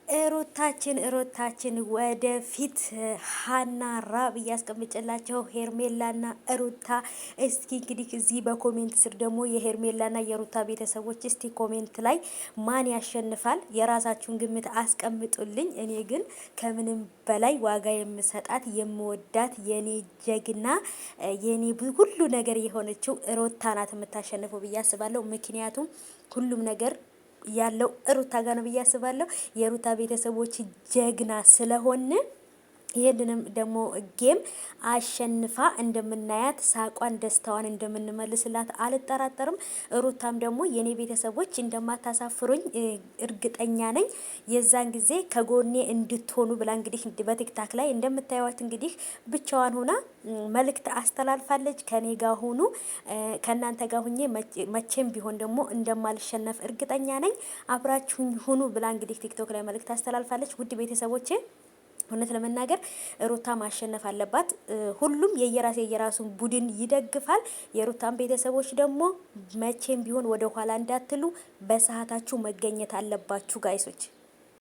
ሩታችን ወደፊት ሀና ራብ እያስቀምጨላቸው ሄርሜላና ሩታ። እስኪ እንግዲህ እዚህ በኮሜንት ስር ደግሞ የሄርሜላና የሩታ ቤተሰቦች እስቲ ኮሜንት ላይ ማን ያሸንፋል የራሳችሁን ግምት አስቀምጡልኝ። እኔ ግን ከምንም በላይ ዋጋ የምሰጣት የምወዳት የኔ ጀግና የኔ ሁሉ ነገር የሆነችው ሩታ ናት የምታሸንፈው ብዬ አስባለሁ። ምክንያቱም ሁሉም ነገር ያለው ሩታ ጋር ነው ብዬ አስባለሁ። የሩታ ቤተሰቦች ጀግና ስለሆነ ይሄንንም ደግሞ ጌም አሸንፋ እንደምናያት ሳቋን ደስታዋን እንደምንመልስላት አልጠራጠርም። ሩታም ደግሞ የኔ ቤተሰቦች እንደማታሳፍሩኝ እርግጠኛ ነኝ። የዛን ጊዜ ከጎኔ እንድትሆኑ ብላ እንግዲህ በቲክታክ ላይ እንደምታዩት እንግዲህ ብቻዋን ሆና መልእክት አስተላልፋለች። ከኔ ጋር ሁኑ፣ ከእናንተ ጋር ሁኜ መቼም ቢሆን ደግሞ እንደማልሸነፍ እርግጠኛ ነኝ፣ አብራችሁኝ ሁኑ ብላ እንግዲህ ቲክቶክ ላይ መልእክት አስተላልፋለች። ውድ ቤተሰቦቼ እውነት ለመናገር ሩታ ማሸነፍ አለባት። ሁሉም የየራሱን ቡድን ይደግፋል። የሩታን ቤተሰቦች ደግሞ መቼም ቢሆን ወደ ኋላ እንዳትሉ፣ በሰዓታችሁ መገኘት አለባችሁ ጋይሶች።